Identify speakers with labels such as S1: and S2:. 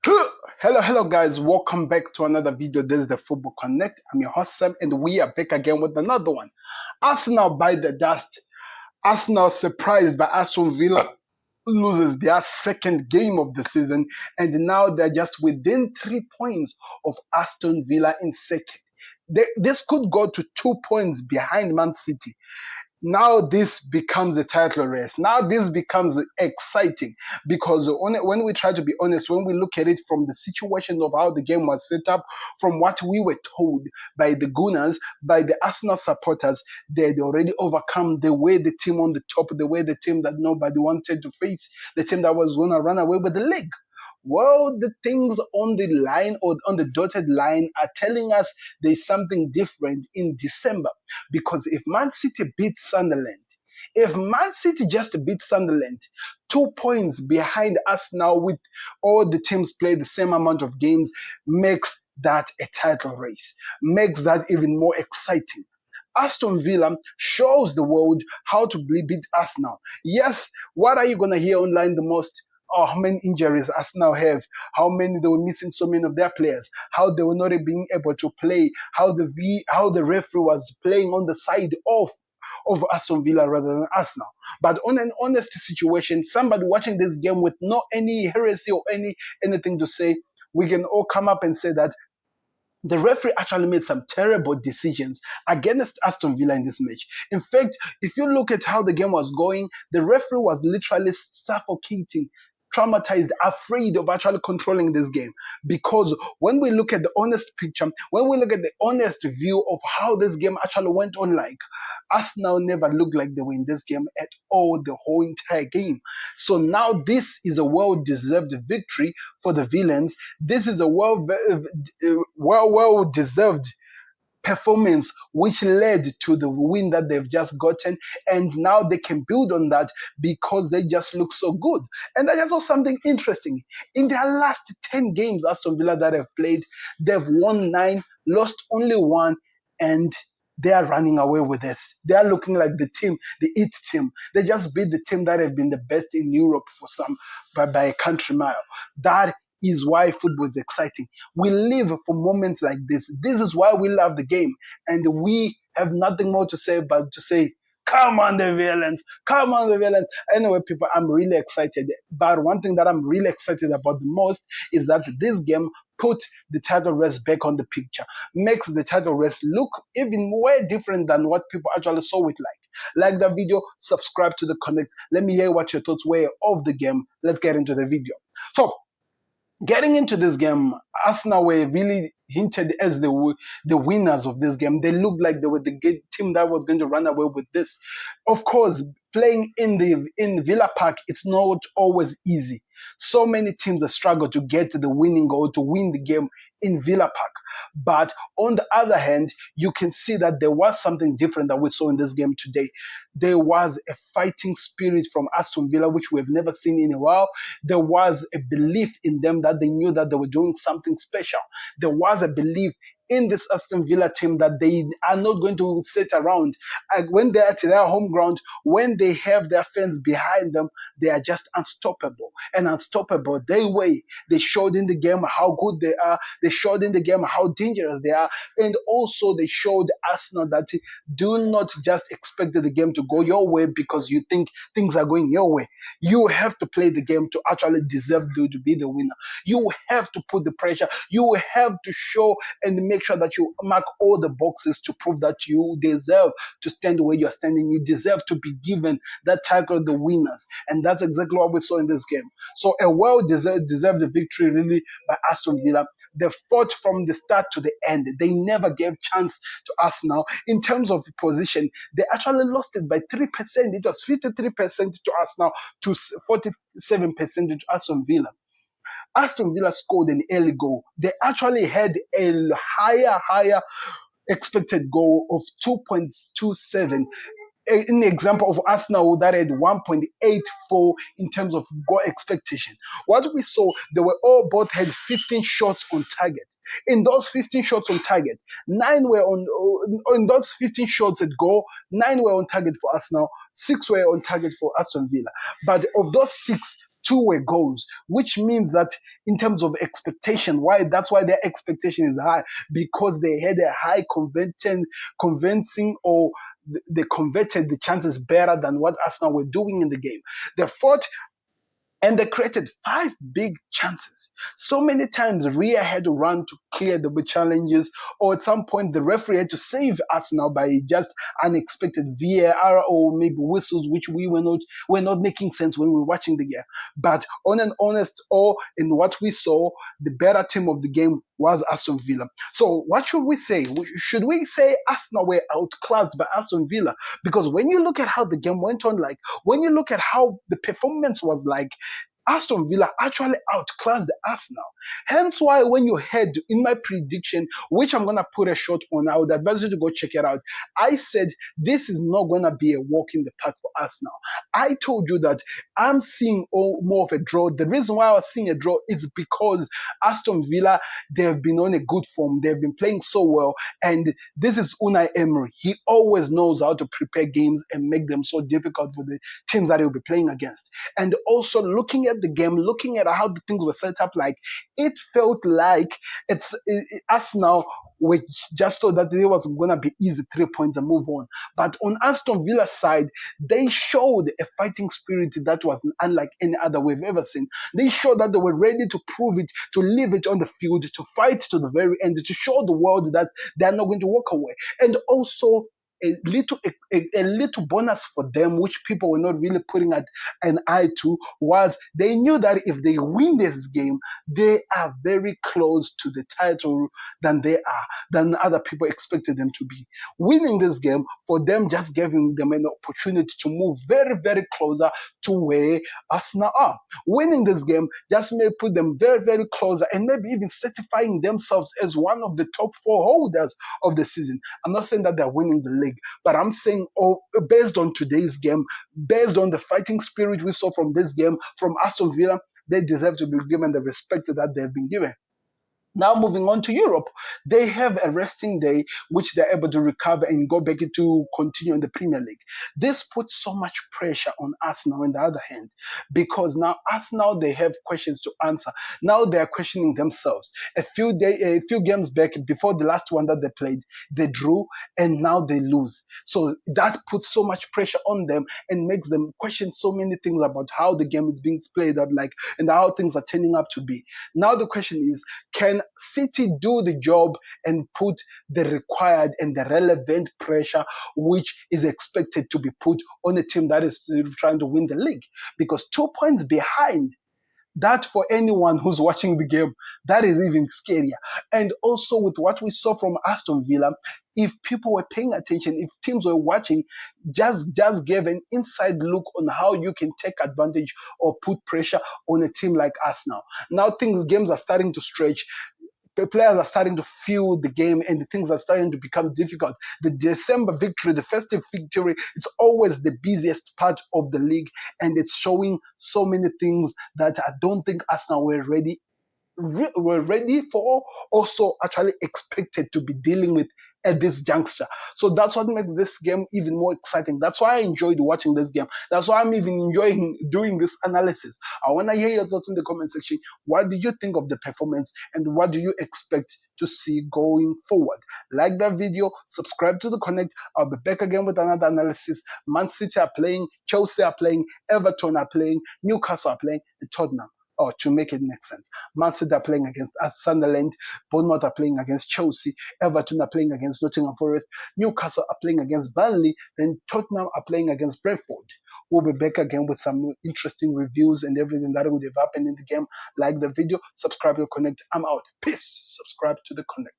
S1: Hello guys, welcome back to another video. This is the Football Connect. I'm your host Sam, and we are back again with another one. Arsenal by the dust. Arsenal surprised by Aston Villa loses their second game of the season, and now they're just within 3 points of Aston Villa in second. This could go to 2 points behind Man City. Now this becomes a title race. Now this becomes exciting because when we try to be honest, when we look at it from the situation of how the game was set up, from what we were told by the Gunners, by the Arsenal supporters, they had already overcome the way the team on the top, the way the team that nobody wanted to face, the team that was going to run away with the league. Well, the things on the line or on the dotted line are telling us there's something different in December. Because if Man City beats Sunderland, if Man City just beats Sunderland, 2 points behind us now with all the teams play the same amount of games, makes that a title race, makes that even more exciting. Aston Villa shows the world how to beat Arsenal. Yes, what are you going to hear online the most? Oh, how many injuries Arsenal have, how many they were missing so many of their players, how they were not being able to play, how the referee was playing on the side of Aston Villa rather than Arsenal. But on an honest situation, somebody watching this game with no any heresy or anything to say, we can all come up and say that the referee actually made some terrible decisions against Aston Villa in this match. In fact, if you look at how the game was going, the referee was literally suffocating, traumatized, afraid of actually controlling this game. Because when we look at the honest picture, when we look at the honest view of how this game actually went on, like Arsenal never looked like they were in this game at all the whole entire game. So now this is a well-deserved victory for the villains. This is a well-deserved performance which led to the win that they've just gotten, and now they can build on that because they just look so good. And that's also something interesting. In their last 10 games, Aston Villa that have played, they've won 9, lost only 1, and they are running away with this. They are looking like the team, the it team. They just beat the team that have been the best in Europe for some by a country mile. That is why football is exciting. We live for moments like this. This is why we love the game. And we have nothing more to say but to say, come on, the villains. Come on, the villains. Anyway, people, I'm really excited. But one thing that I'm really excited about the most is that this game put the title race back on the picture, makes the title race look even way different than what people actually saw it like. Like the video, subscribe to the Connect. Let me hear what your thoughts were of the game. Let's get into the video. So, getting into this game, Arsenal were really hinted as the winners of this game. They looked like they were the team that was going to run away with this. Of course, playing in Villa Park, it's not always easy. So many teams have struggled to get the winning goal, to win the game in Villa Park. But on the other hand, you can see that there was something different that we saw in this game today. There was a fighting spirit from Aston Villa, which we have never seen in a while. There was a belief in them that they knew that they were doing something special. There was a belief in this Aston Villa team that they are not going to sit around. When they're at their home ground, when they have their fans behind them, they are just unstoppable. And unstoppable, they showed in the game how good they are. They showed in the game how dangerous they are. And also they showed Arsenal that do not just expect the game to go your way because you think things are going your way. You have to play the game to actually deserve to be the winner. You have to put the pressure. You have to show and make sure that you mark all the boxes to prove that you deserve to stand where you're standing. You deserve to be given that title of the winners. And that's exactly what we saw in this game. So a well-deserved victory really by Aston Villa. They fought from the start to the end. They never gave chance to Arsenal. In terms of position, they actually lost it by 3%. It was 53% to Arsenal to 47% to Aston Villa. Aston Villa scored an early goal. They actually had a higher expected goal of 2.27. An example of Arsenal that had 1.84 in terms of goal expectation. What we saw, they were all both had 15 shots on target. In those 15 shots on target, 9 were in those 15 shots at goal, 9 were on target for Arsenal, 6 were on target for Aston Villa. But of those 6, two-way goals, which means that in terms of expectation, that's why their expectation is high, because they had a high convincing, or they converted the chances better than what Arsenal were doing in the game. They fought and they created five big chances. So many times, Ria had to run to clear the challenges, or at some point, the referee had to save Arsenal by just unexpected VAR or maybe whistles, which were not making sense when we were watching the game. But on an honest, or in what we saw, the better team of the game was Aston Villa. So what should we say? Should we say Arsenal were outclassed by Aston Villa? Because when you look at how the game went on, like when you look at how the performance was like, Aston Villa actually outclassed Arsenal. Hence why when you heard in my prediction, which I'm going to put a shot on, I would advise you to go check it out. I said this is not going to be a walk in the park for Arsenal. I told you that I'm seeing more of a draw. The reason why I was seeing a draw is because Aston Villa, they've been on a good form. They've been playing so well. And this is Unai Emery. He always knows how to prepare games and make them so difficult for the teams that he'll be playing against. And also looking at the game, looking at how the things were set up, like it felt like Arsenal we just thought that it was going to be easy 3 points and move on. But on Aston Villa's side, they showed a fighting spirit that was unlike any other we've ever seen. They showed that they were ready to prove it, to leave it on the field, to fight to the very end, to show the world that they're not going to walk away. And also, a little bonus for them, which people were not really putting an eye to, was they knew that if they win this game, they are very close to the title than other people expected them to be. Winning this game for them just giving them an opportunity to move very, very closer to where Arsenal are. Winning this game just may put them very, very closer, and maybe even certifying themselves as one of the top four holders of the season. I'm not saying that they're winning the league, but I'm saying, based on today's game, based on the fighting spirit we saw from this game, from Aston Villa, they deserve to be given the respect that they've been given. Now moving on to Europe, they have a resting day which they're able to recover and go back to continue in the Premier League. This puts so much pressure on Arsenal on the other hand, because now Arsenal, they have questions to answer. Now they're questioning themselves. A few games back, before the last one that they played, they drew and now they lose. So that puts so much pressure on them and makes them question so many things about how the game is being played out, like, and how things are turning up to be. Now the question is, can City do the job and put the required and the relevant pressure which is expected to be put on a team that is trying to win the league? Because 2 points behind, that for anyone who's watching the game, that is even scarier. And also with what we saw from Aston Villa, if people were paying attention, if teams were watching, just gave an inside look on how you can take advantage or put pressure on a team like Arsenal. Now games are starting to stretch. The players are starting to feel the game and the things are starting to become difficult. The December victory, the festive victory, it's always the busiest part of the league, and it's showing so many things that I don't think Arsenal were ready for, also actually expected to be dealing with at this juncture. So that's what makes this game even more exciting. That's why I enjoyed watching this game. That's why I'm even enjoying doing this analysis. I want to hear your thoughts in the comment section. What did you think of the performance, and what do you expect to see going forward? Like that video, subscribe to the Connect. I'll be back again with another analysis. Man City are playing, Chelsea are playing, Everton are playing, Newcastle are playing, and Tottenham. Or to make it make sense, Man City are playing against Sunderland, Bournemouth are playing against Chelsea, Everton are playing against Nottingham Forest, Newcastle are playing against Burnley, then Tottenham are playing against Brentford. We'll be back again with some interesting reviews and everything that would have happened in the game. Like the video, subscribe to Connect. I'm out. Peace. Subscribe to the Connect.